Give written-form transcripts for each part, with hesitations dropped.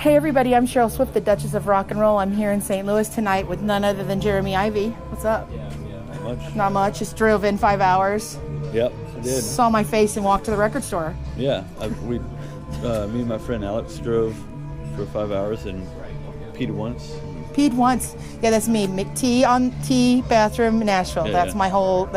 Hey everybody, I'm Cheryl Swift, the Duchess of Rock and Roll. I'm here in St. Louis tonight with none other than Jeremy Ivey. What's up? Not much. Not much. Just drove in 5 hours. Yep, I did. Saw my face and walked to the record store. Yeah, me and my friend Alex drove for 5 hours and peed once. Peed once. Yeah, that's me. Tea on tea, bathroom, Nashville. That's my whole.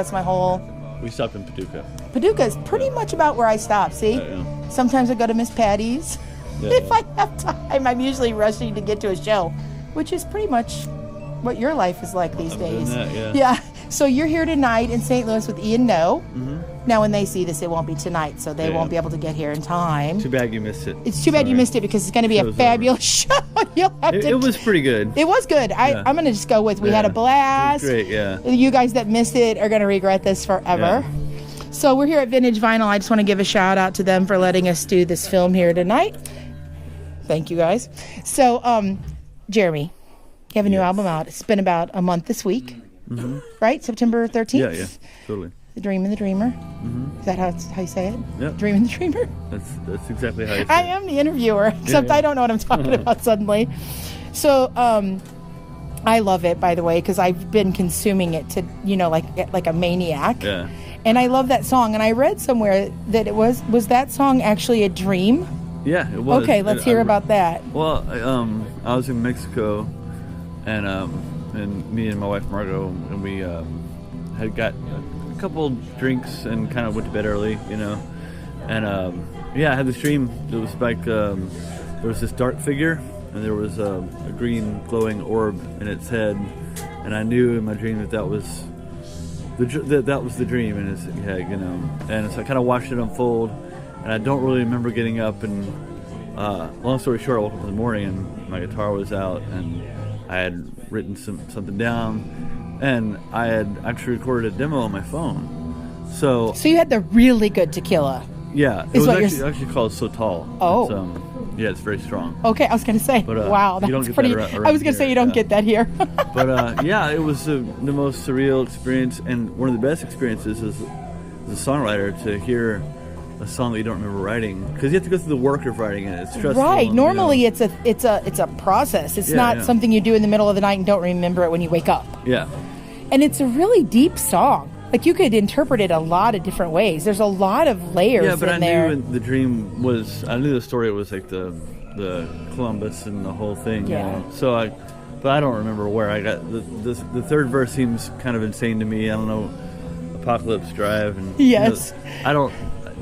We stopped in Paducah. Paducah is pretty much about where I stop. See, Yeah. Sometimes I go to Miss Patty's. Yeah. If I have time, I'm usually rushing to get to a show, which is pretty much what your life is like these days. Doing that, Yeah. So you're here tonight in St. Louis with Ian No. Mm-hmm. Now, when they see this, it won't be tonight, so they won't be able to get here in time. Too bad you missed it. It's too bad you missed it because it's going to be a fabulous show. You'll have to. It was pretty good. It was good. I'm going to just go with we had a blast. It was great, yeah. You guys that missed it are going to regret this forever. Yeah. So we're here at Vintage Vinyl. I just want to give a shout out to them for letting us do this film here tonight. Thank you guys. So, Jeremy, you have a new album out. It's been about a month this week, right? September 13th? Yeah, totally. The Dream and the Dreamer. Is that how you say it? Yep. Dream and the Dreamer? That's exactly how you say it. I am the interviewer, except I don't know what I'm talking about suddenly. So, I love it, by the way, because I've been consuming it to, like a maniac. Yeah. And I love that song. And I read somewhere that it was that song actually a dream? Yeah, it was. Okay, let's hear about that. Well, I was in Mexico, and me and my wife Margo, and we had got a couple drinks and kind of went to bed early, and I had this dream. It was like there was this dark figure, and there was a green glowing orb in its head, and I knew in my dream that was the dream, and and so I kind of watched it unfold. And I don't really remember getting up, and long story short, I woke up in the morning and my guitar was out, and I had written something down, and I had actually recorded a demo on my phone. So you had the really good tequila. Yeah, it was actually called So Tall. Oh. It's very strong. Okay, I was going to say, but, wow, that's pretty. I was going to say you don't get that here. But it was the most surreal experience, and one of the best experiences as a songwriter to hear a song that you don't remember writing, because you have to go through the work of writing it. It's stressful. Right. Normally, it's a process. It's not something you do in the middle of the night and don't remember it when you wake up. Yeah. And it's a really deep song. Like, you could interpret it a lot of different ways. There's a lot of layers in there. Yeah, but I knew the dream was. I knew the story was like the Columbus and the whole thing. Yeah. So but I don't remember where I got the third verse. Seems kind of insane to me. I don't know. Apocalypse Drive and yes. I don't.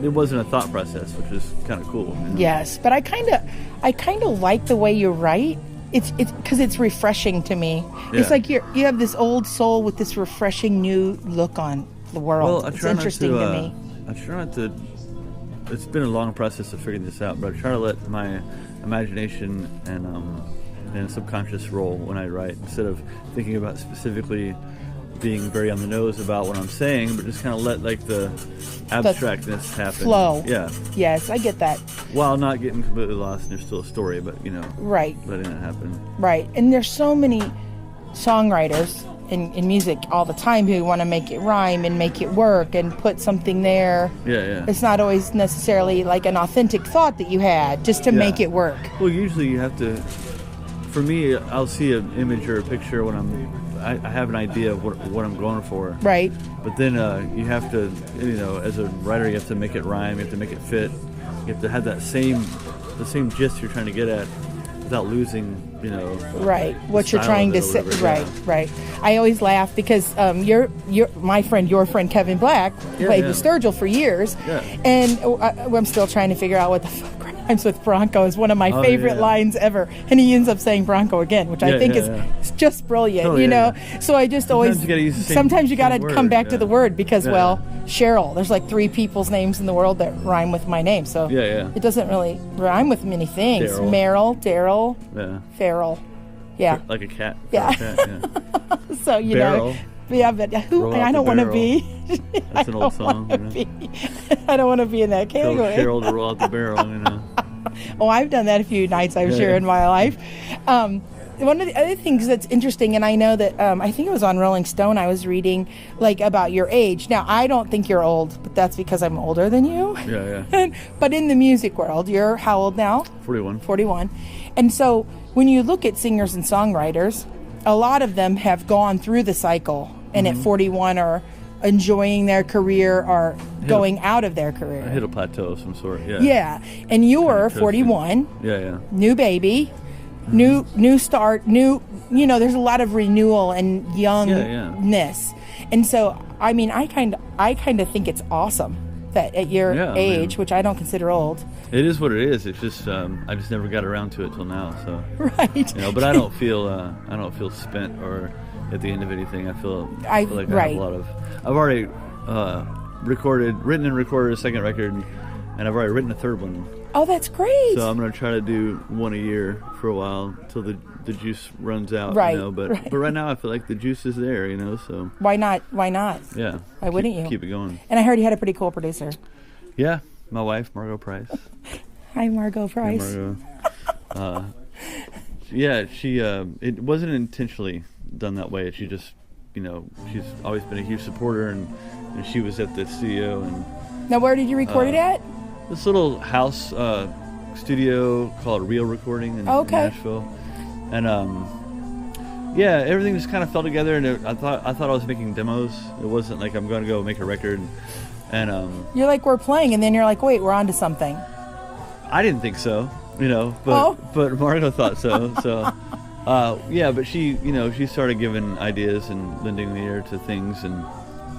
It wasn't a thought process, which is kind of cool. Yes, but I kind of like the way you write. It's because it's refreshing to me. Yeah. It's like you have this old soul with this refreshing new look on the world. Well, it's interesting to me. I try not to. It's been a long process of figuring this out, but I try to let my imagination and subconscious roll when I write, instead of thinking about specifically being very on the nose about what I'm saying, but just kind of let the abstractness happen. Flow. Yeah. Yes, I get that. While not getting completely lost, and there's still a story, but right, letting it happen. Right, and there's so many songwriters in music all the time who want to make it rhyme and make it work and put something there. Yeah. It's not always necessarily like an authentic thought that you had just to make it work. Well, usually you have to. For me, I'll see an image or a picture when I have an idea of what I'm going for. Right. But then you have to, as a writer, you have to make it rhyme. You have to make it fit. You have to have the same gist you're trying to get at, without losing, Right. What you're trying to say. Right. I always laugh because my friend, your friend Kevin Black, played with Sturgill for years, and I'm still trying to figure out what the fuck rhymes with Bronco is one of my favorite lines ever, and he ends up saying Bronco again, which I think is just brilliant. So I just sometimes you got to come back to the word because Cheryl, there's like 3 people's names in the world that rhyme with my name, so it doesn't really rhyme with many things. Daryl. Meryl, Daryl, Farrell, like a cat. Yeah. So Barrel. But who? I don't want to be. That's an old song. I don't want to be in that category. Tell Cheryl to roll out the barrel. Oh, I've done that a few nights, I'm sure, in my life. one of the other things that's interesting, and I know that I think it was on Rolling Stone I was reading, like, about your age. Now, I don't think you're old, but that's because I'm older than you. Yeah. But in the music world, you're how old now? 41. 41. And so when you look at singers and songwriters, a lot of them have gone through the cycle, and at 41 are enjoying their career or going out of their career. I hit a plateau of some sort, yeah. Yeah. And you were 41. Yeah. New baby. New start, there's a lot of renewal and youngness. And so, I mean, I kind of think it's awesome that at your age, which I don't consider old. It is what it is. It's just I just never got around to it till now. So right. But I don't feel spent or at the end of anything. I feel like I have a lot of. I've already written and recorded a second record, and I've already written a third one. Oh, that's great. So I'm going to try to do one a year for a while until the juice runs out. Right. But right now I feel like the juice is there. So why not? Yeah. Why wouldn't you keep it going? And I heard you had a pretty cool producer. Yeah, my wife Margo Price. Hi, Margo Price. Hi, Margo. She it wasn't intentionally done that way. She just she's always been a huge supporter, and she was at the studio. And now, where did you record it at? This little house studio called Real Recording in Nashville, and everything just kind of fell together. And I thought I was making demos. It wasn't like I'm going to go make a record. And you're like, we're playing, and then you're like, wait, we're on to something. I didn't think so, but Margo thought so. So but she started giving ideas and lending the ear to things, and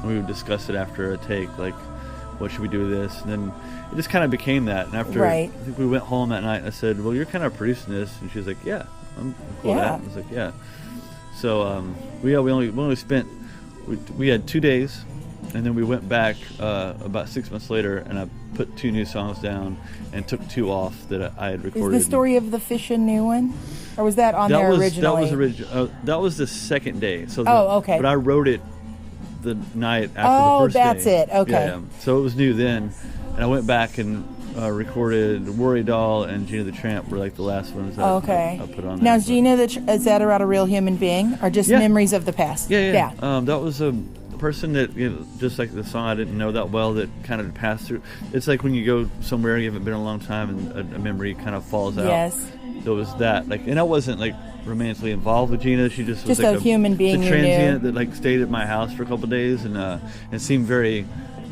we would discuss it after a take, like, what should we do with this? And then it just kind of became that. And after I think we went home that night, I said, well, you're kind of producing this. And she was like, yeah, I'm cool with that. I was like, yeah. So we only spent, we had 2 days, and then we went back about 6 months later, and I put 2 new songs down and took 2 off that I had recorded. Is the Story of the Fish a new one? Or was that on there originally? That was original. That was the second day. So okay. But I wrote it the night after the first day. Oh, that's it. Okay. Yeah. So it was new then, and I went back and recorded Worry Doll and Gina the Tramp were like the last ones that I put on there. Now, is Gina is that about a real human being or just memories of the past? Yeah. That was a person that, just like the song, I didn't know that well, that kind of passed through. It's like when you go somewhere you haven't been in a long time and a memory kind of falls out. Yes. It was that, and I wasn't like romantically involved with Gina. She just was like a human being, a transient that like stayed at my house for a couple of days, and seemed very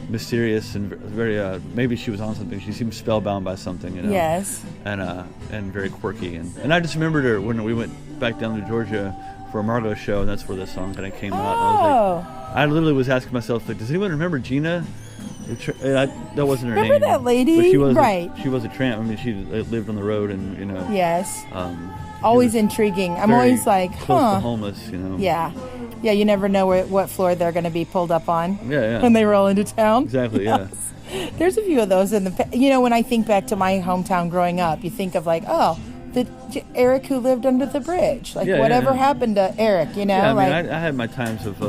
mysterious and very maybe she was on something. She seemed spellbound by something, Yes. And very quirky, and I just remembered her when we went back down to Georgia for a Margo show, and that's where this song kind of came out. And I was like, I literally was asking myself, like, does anyone remember Gina? That wasn't her name. Remember that lady? But she was right. She was a tramp. I mean, she lived on the road, and Yes. Always intriguing. I'm always like, close to homeless, Yeah. Yeah, you never know what floor they're going to be pulled up on. Yeah. When they roll into town. Exactly. Yeah. There's a few of those in the. When I think back to my hometown growing up, you think of like, the Eric who lived under the bridge. Like whatever happened to Eric, Yeah, I mean, I had my times of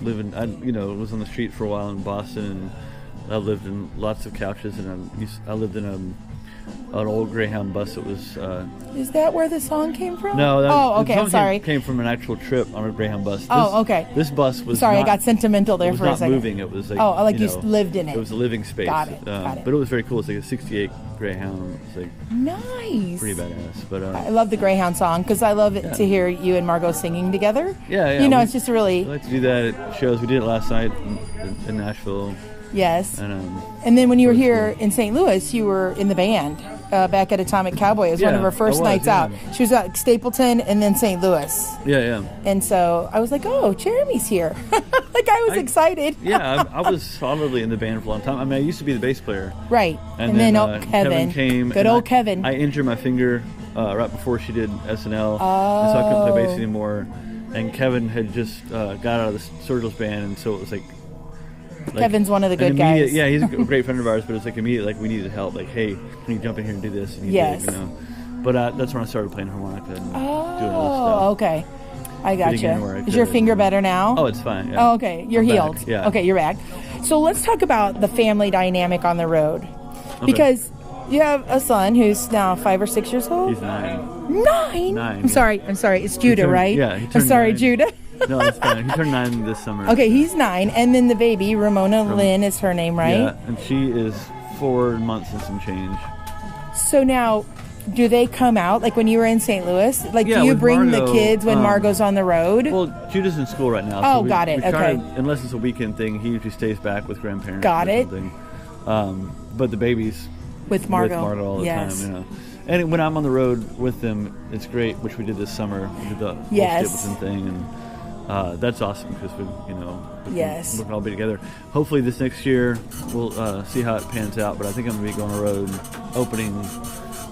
living. I was on the street for a while in Boston, and I lived in lots of couches, and I lived in an old Greyhound bus that was. Is that where the song came from? No. Okay. I'm sorry. Came from an actual trip on a Greyhound bus. Okay. This bus was. Sorry, I got sentimental there for a second. It was not moving. It was like. You lived in it. It was a living space. Got it. But it was very cool. It's like a '68 Greyhound. It's like nice. Pretty badass. But I love the Greyhound song because I love it to hear you and Margo singing together. Yeah. It's just really. We like to do that at shows. We did it last night in Nashville. Yes. And then when you were here in St. Louis, you were in the band back at Atomic Cowboy. It was one of her first nights out. She was at Stapleton and then St. Louis. Yeah. And so I was like, oh, Jeremy's here. Like I was excited. I was solidly in the band for a long time. I mean, I used to be the bass player. Right. And then Kevin came. Good old Kevin. I injured my finger right before she did SNL. And so I couldn't play bass anymore. And Kevin had just got out of the Sturgill's band, and so it was like Kevin's one of the good guys. Yeah, he's a great friend of ours, but it's like immediate, like we needed help. Like, hey, can you jump in here and do this? And he did, But that's when I started playing harmonica and doing all this stuff. Okay. I gotcha. Is your finger better now? Oh, it's fine. Yeah. Oh, okay. You're healed. Yeah. Okay, you're back. So let's talk about the family dynamic on the road. Because you have a son who's now 5 or 6 years old. He's 9. 9. I'm sorry. It's Judah, right? Yeah. I'm sorry, 9. Judah. No, that's fine. He turned 9 this summer. Okay, he's 9, and then the baby Ramona Lynn is her name, right? Yeah, and she is 4 months and some change. So now, do they come out like when you were in St. Louis? Like, do you bring Margo, the kids when Margo's on the road? Well, Judah's in school right now. Oh, got it. Okay. Unless it's a weekend thing, he usually stays back with grandparents. Got it. But the baby's with Margo all the time, you know. And when I'm on the road with them, it's great, which we did this summer. We did the whole Stapleton thing, and that's awesome because we can all be together. Hopefully this next year we'll see how it pans out. But I think I'm going to be going on the road opening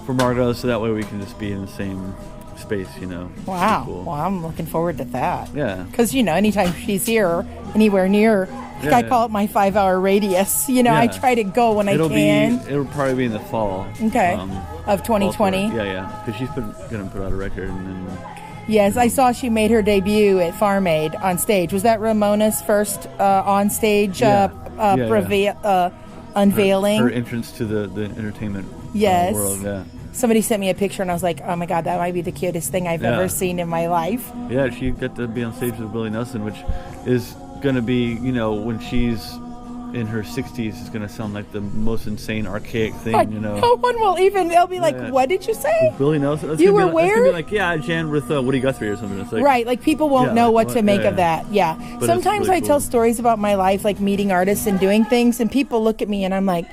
for Margo, so that way we can just be in the same space, you know. Wow. Cool. Well, I'm looking forward to that. Yeah. Because, anytime she's here, anywhere near, I call it my 5-hour radius. I try to go when I can. It'll probably be in the fall. Okay. Of 2020. Yeah. Because she's going to put out a record. And then, yes, I saw she made her debut at Farm Aid on stage. Was that Ramona's first on stage unveiling? Her entrance to the entertainment world, yeah. Somebody sent me a picture, and I was like, oh, my God, that might be the cutest thing I've ever seen in my life. Yeah, she got to be on stage with Willie Nelson, which is going to be, when she's in her 60s, it's going to sound like the most insane, archaic thing, No one will even, they'll be like, what did you say? With Willie Nelson? You were where? It's going to be like, I jammed with Woody Guthrie or something. It's like, right, like people won't know what to make of that. Yeah. But sometimes really I tell stories about my life, like meeting artists and doing things, and people look at me and I'm like,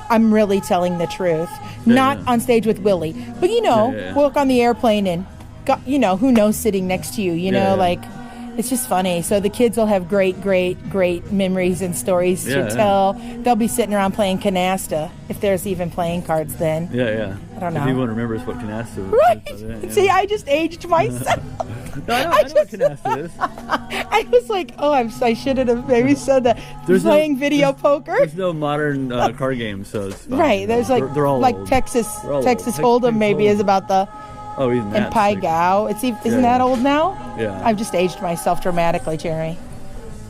I'm really telling the truth. Not on stage with Willie. But, walk on the airplane and, who knows sitting next to you, like... It's just funny. So the kids will have great, great, great memories and stories to tell. They'll be sitting around playing canasta, if there's even playing cards then. Yeah. I don't know. If anyone remembers what canasta is. Right. See, I just aged myself. No, I know what canasta is. I was like, I shouldn't have maybe said that. There's playing video poker. There's no modern card games, so it's fine. Right. There's they're all old. Texas Hold'em maybe is about the... Oh, even that. And Pai Gow. Isn't that old now? Yeah. I've just aged myself dramatically, Jeremy.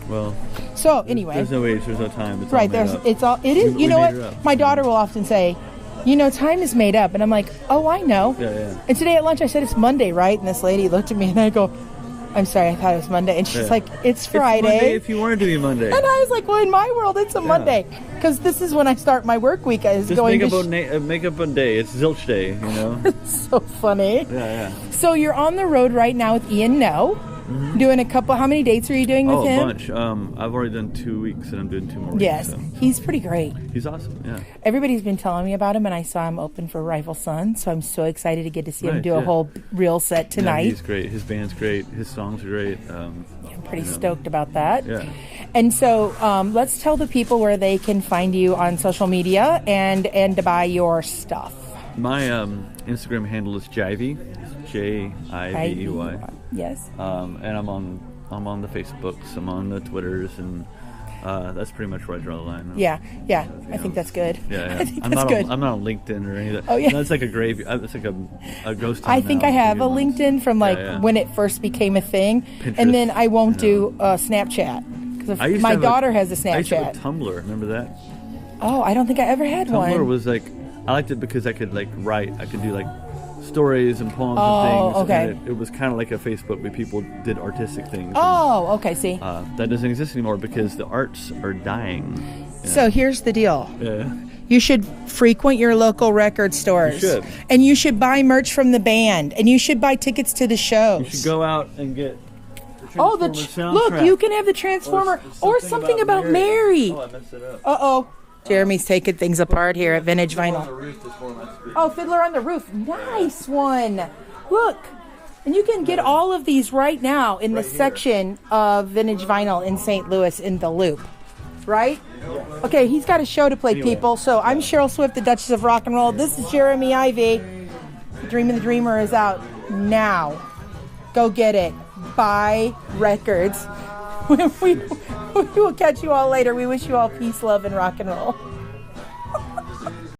Well. So anyway. There's no age. There's no time. It's right. It is. You know what? My daughter will often say, time is made up, and I'm like, oh, I know. Yeah. And today at lunch I said it's Monday, right? And this lady looked at me and I go, I'm sorry, I thought it was Monday. And she's like, it's Friday. It's Monday if you wanted to be Monday. And I was like, well, in my world, it's a Monday. Because this is when I start my work week. Just make up a day. It's Zilch Day, It's so funny. Yeah. So you're on the road right now with Ian No. Mm-hmm. Doing a couple. How many dates are you doing with him? A bunch. I've already done 2 weeks, and I'm doing 2 more weeks. Yes, so. He's pretty great. He's awesome. Yeah. Everybody's been telling me about him, and I saw him open for Rival Son, so I'm so excited to get to see him do a whole real set tonight. Yeah, he's great. His band's great. His songs are great. I'm pretty stoked about that. Yeah. And so let's tell the people where they can find you on social media and to buy your stuff. My Instagram handle is Jivey. It's Jivey. Yes. And I'm on the Facebooks. I'm on the Twitters, and that's pretty much where I draw the line. Yeah. I think that's good. Yeah. I think that's good. I'm not on LinkedIn or any of that. Oh, yeah. That's like a graveyard. It's like a ghost town. I think now. I have a LinkedIn from when it first became a thing. Pinterest, and then I won't do Snapchat. Because my daughter has a Snapchat. I used to have a Tumblr. Remember that? Oh, I don't think I ever had one. Tumblr was I liked it because I could write. I could do stories and poems and things. Okay. And it was kind of like a Facebook where people did artistic things. Oh, okay. See, that doesn't exist anymore because the arts are dying. Yeah. So here's the deal. Yeah. You should frequent your local record stores. You should. And you should buy merch from the band. And you should buy tickets to the shows. You should go out and get look, you can have the Transformer or something about Mary. Oh, I messed it up. Uh-oh. Jeremy's taking things apart here at Vintage Vinyl. Oh, Fiddler on the Roof. Nice one. Look. And you can get all of these right now in the section of Vintage Vinyl in St. Louis in the Loop. Right? Okay, he's got a show to play, people. So I'm Cheryl Swift, the Duchess of Rock and Roll. This is Jeremy Ivey. Dream of the Dreamer is out now. Go get it. Buy records. We will catch you all later. We wish you all peace, love, and rock and roll.